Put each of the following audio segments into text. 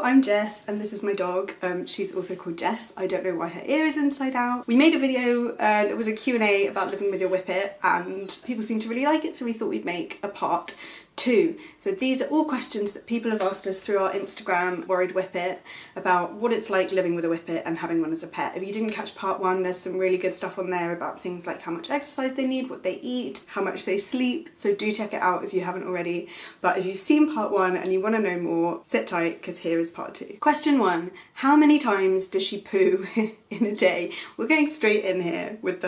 I'm Jess and this is my dog. She's also called Jess. I don't know why her ear is inside out. We made a video that was a Q&A about living with your whippet and people seemed to really like it, so we thought we'd make a part 2. So these are all questions that people have asked us through our Instagram, Worried Whippet, about what it's like living with a whippet and having one as a pet. If you didn't catch part 1, there's some really good stuff on there about things like how much exercise they need, what they eat, how much they sleep, so do check it out if you haven't already. But if you've seen part 1 and you want to know more, sit tight because here is part 2. Question 1, how many times does she poo in a day? We're going straight in here with the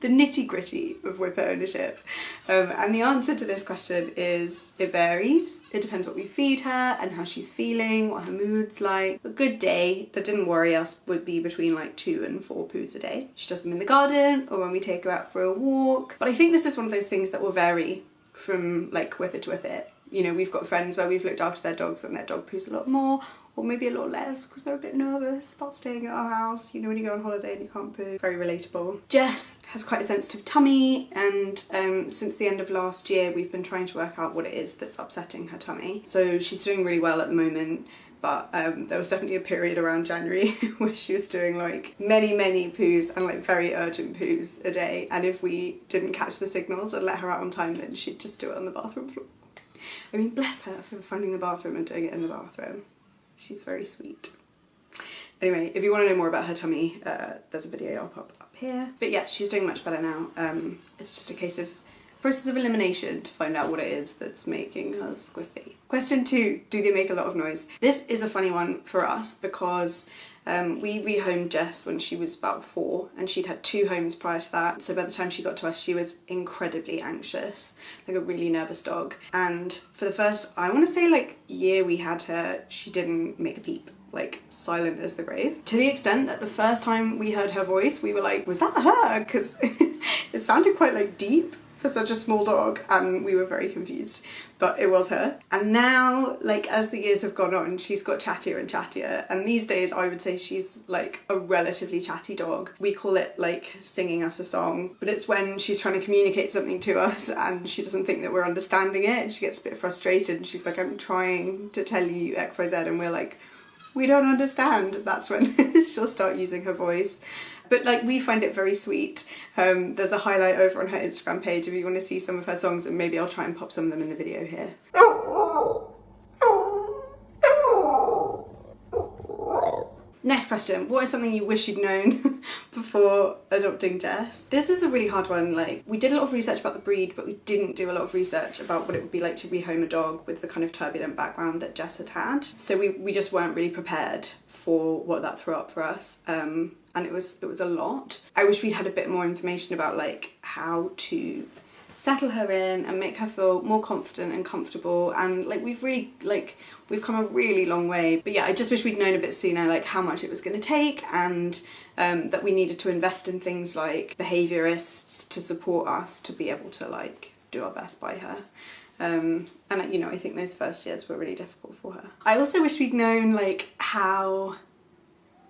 the nitty gritty of whippet ownership. And the answer to this question is it varies. It depends what we feed her and how she's feeling, what her mood's like. A good day that didn't worry us would be between like 2 and 4 poos a day. She does them in the garden or when we take her out for a walk. But I think this is one of those things that will vary from like whippet to whippet. You know, we've got friends where we've looked after their dogs and their dog poos a lot more, or maybe a lot less because they're a bit nervous about staying at our house. You know, when you go on holiday and you can't poo. Very relatable. Jess has quite a sensitive tummy, and since the end of last year we've been trying to work out what it is that's upsetting her tummy. So she's doing really well at the moment, but there was definitely a period around January where she was doing like many poos and like very urgent poos a day, and if we didn't catch the signals and let her out on time, then she'd just do it on the bathroom floor. I mean, bless her for finding the bathroom and doing it in the bathroom. She's very sweet. Anyway, if you want to know more about her tummy, there's a video I'll pop up here. But yeah, she's doing much better now. It's just a case of process of elimination to find out what it is that's making her squiffy. Question 2, do they make a lot of noise? This is a funny one for us because we rehomed Jess when she was about 4 and she'd had 2 homes prior to that. So by the time she got to us, she was incredibly anxious, like a really nervous dog. And for the first, I want to say like year we had her, she didn't make a peep, like silent as the grave. To the extent that the first time we heard her voice, we were like, was that her? Because it sounded quite like deep for such a small dog, and we were very confused, but it was her. And now, like as the years have gone on, she's got chattier and chattier, and these days I would say she's like a relatively chatty dog. We call it like singing us a song, but it's when she's trying to communicate something to us and she doesn't think that we're understanding it and she gets a bit frustrated and she's like, I'm trying to tell you XYZ, and we're like, we don't understand. That's when she'll start using her voice. But like, we find it very sweet. There's a highlight over on her Instagram page if you want to see some of her songs, and maybe I'll try and pop some of them in the video here. Next question, what is something you wish you'd known before adopting Jess? This is a really hard one. Like, we did a lot of research about the breed, but we didn't do a lot of research about what it would be like to rehome a dog with the kind of turbulent background that Jess had had. So we just weren't really prepared for what that threw up for us. And it was a lot. I wish we'd had a bit more information about like how to settle her in and make her feel more confident and comfortable, and like we've come a really long way. But yeah, I just wish we'd known a bit sooner like how much it was going to take, and that we needed to invest in things like behaviourists to support us to be able to like do our best by her. And you know, I think those first years were really difficult for her. I also wish we'd known like how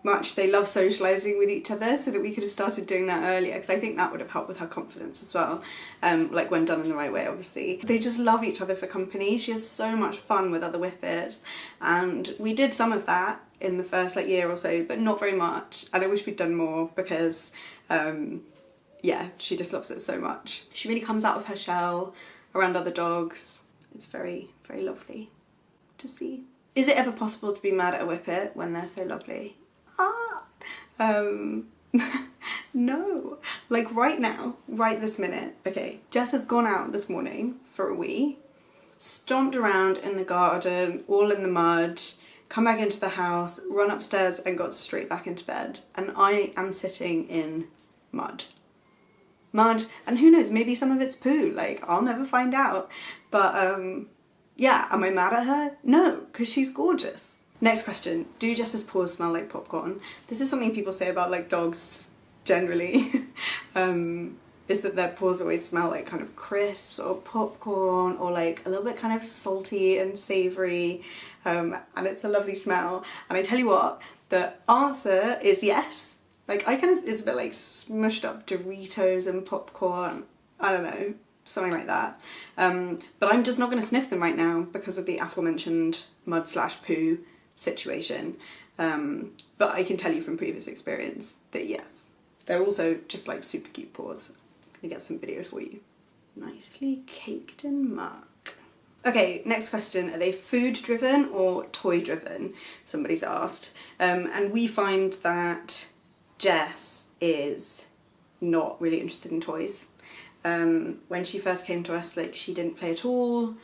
much they love socialising with each other, so that we could have started doing that earlier, because I think that would have helped with her confidence as well, like when done in the right way, obviously. They just love each other for company. She has so much fun with other whippets, and we did some of that in the first like year or so, but not very much, and I wish we'd done more because yeah, she just loves it so much. She really comes out of her shell around other dogs. It's very, very lovely to see. Is it ever possible to be mad at a whippet when they're so lovely? No. Like right now, right this minute, okay, Jess has gone out this morning for a wee, stomped around in the garden, all in the mud, come back into the house, run upstairs and got straight back into bed, and I am sitting in mud. And who knows, maybe some of it's poo, like I'll never find out. But yeah, am I mad at her? No, because she's gorgeous. Next question, do Jess's paws smell like popcorn? This is something people say about like dogs generally, is that their paws always smell like kind of crisps or popcorn, or like a little bit kind of salty and savoury, and it's a lovely smell. And I tell you what, the answer is yes. Like it's a bit like smushed up Doritos and popcorn, I don't know, something like that. But I'm just not going to sniff them right now because of the aforementioned mud/poo situation. But I can tell you from previous experience that yes, they're also just like super cute paws. I'm gonna get some videos for you. Nicely caked in muck. Okay, next question. Are they food driven or toy driven? Somebody's asked. And we find that Jess is not really interested in toys. When she first came to us, like, she didn't play at all.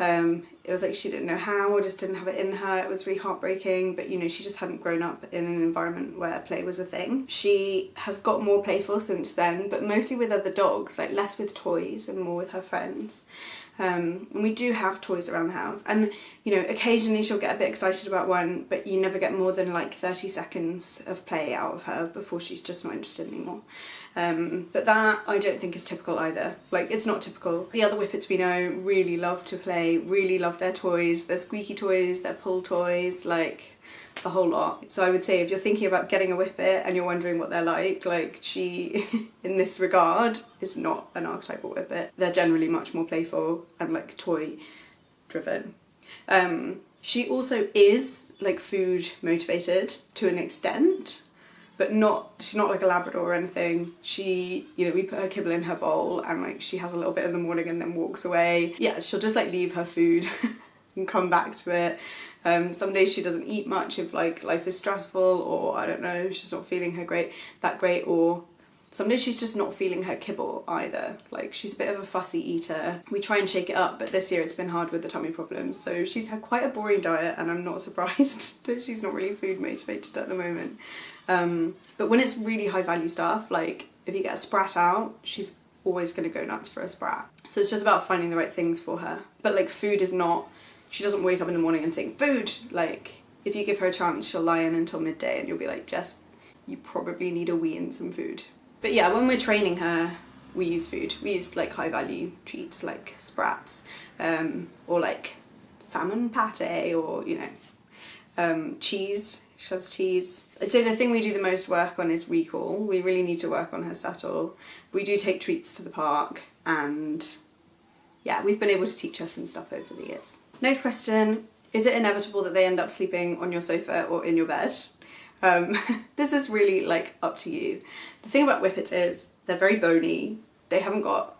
It was like she didn't know how, or just didn't have it in her. It was really heartbreaking, but you know, she just hadn't grown up in an environment where play was a thing. She has got more playful since then, but mostly with other dogs, like less with toys and more with her friends. And we do have toys around the house, and you know, occasionally she'll get a bit excited about one, but you never get more than like 30 seconds of play out of her before she's just not interested anymore. But that I don't think is typical either. Like, it's not typical. The other Whippets we know really love to play, really love their toys, their squeaky toys, their pull toys, like the whole lot. So I would say if you're thinking about getting a Whippet and you're wondering what they're like she, in this regard, is not an archetypal Whippet. They're generally much more playful and like toy driven. She also is like food motivated to an extent, but she's not like a Labrador or anything. She, you know, we put her kibble in her bowl and like she has a little bit in the morning and then walks away. Yeah, she'll just like leave her food and come back to it. Some days she doesn't eat much if like life is stressful, or I don't know, she's not feeling that great, or some days she's just not feeling her kibble either. Like, she's a bit of a fussy eater. We try and shake it up, but this year it's been hard with the tummy problems, so she's had quite a boring diet, and I'm not surprised that she's not really food motivated at the moment. But when it's really high value stuff, like if you get a sprat out, she's always going to go nuts for a sprat. So it's just about finding the right things for her. But like, food is not, she doesn't wake up in the morning and think, food! Like, if you give her a chance, she'll lie in until midday and you'll be like, Jess, you probably need a wee and some food. But yeah, when we're training her, we use food. We use like high value treats like sprats, or like salmon pate, or you know, cheese. She loves cheese. I'd say the thing we do the most work on is recall. We really need to work on her subtle. We do take treats to the park, and yeah, we've been able to teach her some stuff over the years. Next question, is it inevitable that they end up sleeping on your sofa or in your bed? This is really like up to you. The thing about Whippets is they're very bony. They haven't got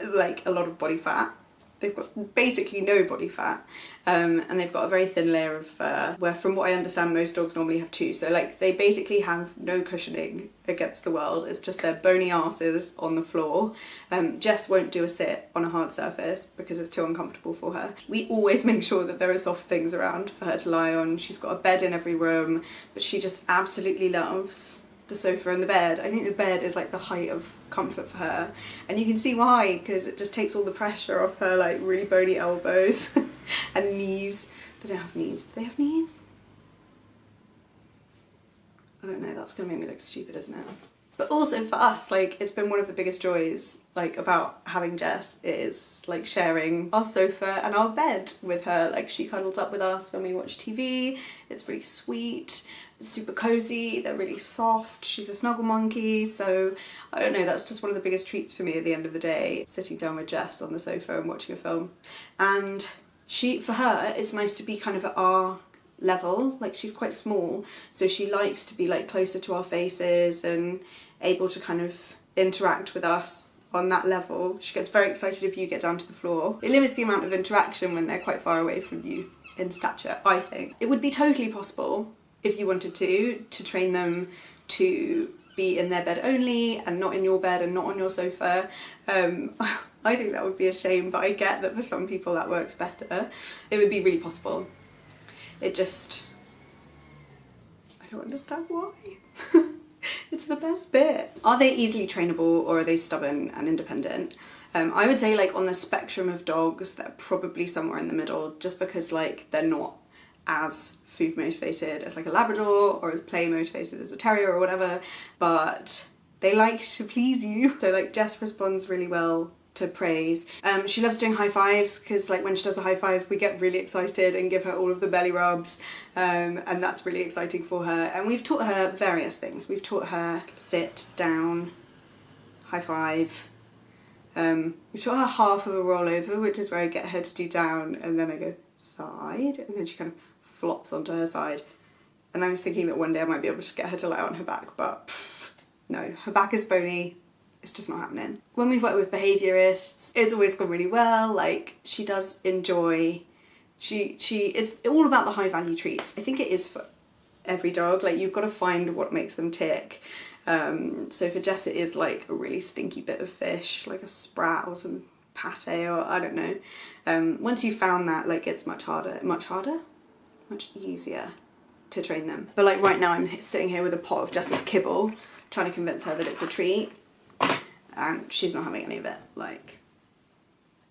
like a lot of body fat. They've got basically no body fat, and they've got a very thin layer of fur, where from what I understand most dogs normally have two, so like they basically have no cushioning against the world. It's just their bony asses on the floor. Jess won't do a sit on a hard surface because it's too uncomfortable for her. We always make sure that there are soft things around for her to lie on. She's got a bed in every room, but she just absolutely loves the sofa and the bed. I think the bed is like the height of comfort for her, and you can see why, because it just takes all the pressure off her like really bony elbows and knees. They don't have knees. Do they have knees? I don't know, that's gonna make me look stupid, isn't it? But also for us, like, it's been one of the biggest joys like about having Jess is like sharing our sofa and our bed with her. Like, she cuddles up with us when we watch TV. It's really sweet. It's super cozy. They're really soft. She's a snuggle monkey, so I don't know, that's just one of the biggest treats for me at the end of the day, sitting down with Jess on the sofa and watching a film. And for her, it's nice to be kind of at our level. Like, she's quite small, so she likes to be like closer to our faces and able to kind of interact with us on that level. She gets very excited if you get down to the floor. It limits the amount of interaction when they're quite far away from you in stature, I think. It would be totally possible, if you wanted to train them to be in their bed only and not in your bed and not on your sofa. I think that would be a shame, but I get that for some people that works better. It would be really possible. It just, I don't understand why. It's the best bit. Are they easily trainable, or are they stubborn and independent? I would say, like, on the spectrum of dogs, they're probably somewhere in the middle, just because like they're not as food motivated as like a Labrador, or as play motivated as a terrier or whatever, but they like to please you. So like Jess responds really well to praise. She loves doing high fives, because like when she does a high five we get really excited and give her all of the belly rubs, and that's really exciting for her. And we've taught her various things. We've taught her sit, down, high five. We've taught her half of a rollover, which is where I get her to do down and then I go side, and then she kind of flops onto her side. And I was thinking that one day I might be able to get her to lie on her back, but no, her back is bony. It's just not happening. When we've worked with behaviourists, it's always gone really well. Like, she does enjoy, it's all about the high value treats. I think it is for every dog. Like, you've got to find what makes them tick. So for Jess it is like a really stinky bit of fish, like a sprat or some pate, or I don't know. Once you've found that, like, it's much easier to train them. But like right now I'm sitting here with a pot of Jess's kibble, trying to convince her that it's a treat, and she's not having any of it. Like,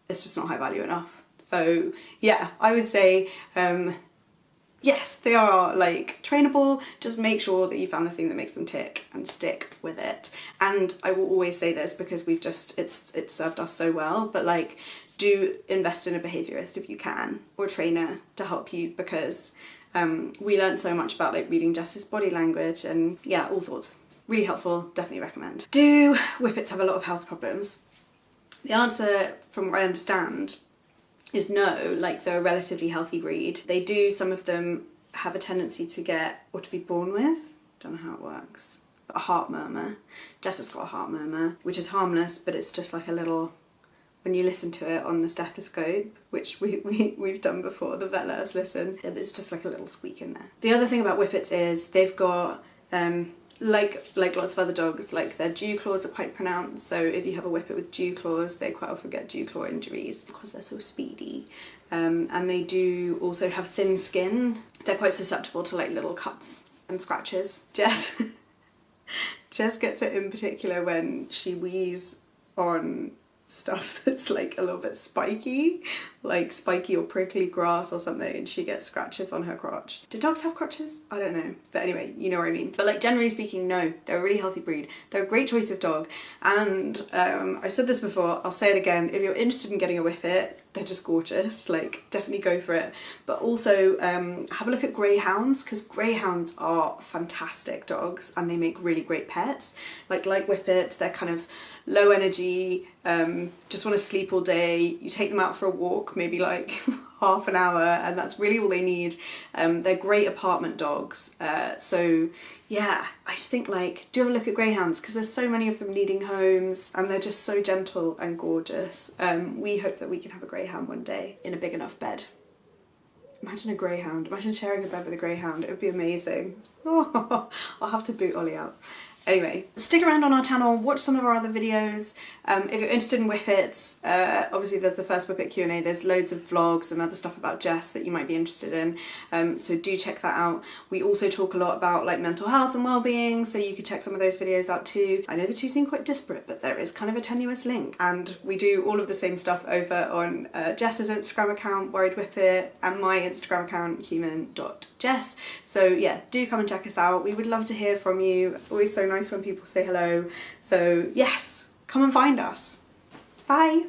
it's just not high value enough. So yeah, I would say yes, they are like trainable. Just make sure that you found the thing that makes them tick and stick with it. And I will always say this because it's served us so well, but like, do invest in a behaviourist if you can, or a trainer to help you, because we learned so much about like reading Jess's body language and yeah, all sorts. Really helpful, definitely recommend. Do whippets have a lot of health problems? The answer, from what I understand, is no. Like, they're a relatively healthy breed. They do, some of them have a tendency to get, or to be born with, don't know how it works, but a heart murmur. Jess has got a heart murmur, which is harmless, but it's just like a little, when you listen to it on the stethoscope, which we've done before, the vet let us listen, it's just like a little squeak in there. The other thing about whippets is they've got, like lots of other dogs, like their dew claws are quite pronounced. So if you have a whippet with dew claws, they quite often get dew claw injuries because they're so speedy. And they do also have thin skin. They're quite susceptible to like little cuts and scratches. Jess gets it in particular when she wheezes on stuff that's like a little bit spiky, like spiky or prickly grass or something, and she gets scratches on her crotch. Do dogs have crotches? I don't know, but anyway, you know what I mean. But like, generally speaking, no, they're a really healthy breed. They're a great choice of dog, and I've said this before, I'll say it again, if you're interested in getting a whippet, they're just gorgeous. Like, definitely go for it. But also have a look at greyhounds, because greyhounds are fantastic dogs and they make really great pets. Like whippets, they're kind of low energy, just want to sleep all day. You take them out for a walk, maybe like half an hour, and that's really all they need. They're great apartment dogs. So yeah, I just think, like, do have a look at greyhounds, because there's so many of them needing homes and they're just so gentle and gorgeous. We hope that we can have a greyhound one day in a big enough bed. Imagine a greyhound, imagine sharing a bed with a greyhound, it would be amazing. Oh, I'll have to boot Ollie out. Anyway, stick around on our channel, watch some of our other videos. If you're interested in whippets, obviously there's the first whippet Q&A, there's loads of vlogs and other stuff about Jess that you might be interested in, so do check that out. We also talk a lot about like mental health and well-being, so you could check some of those videos out too. I know the two seem quite disparate, but there is kind of a tenuous link. And we do all of the same stuff over on Jess's Instagram account, Worried Whippet, and my Instagram account, human.jess. So yeah, do come and check us out. We would love to hear from you. It's always so nice when people say hello. So yes, come and find us. Bye.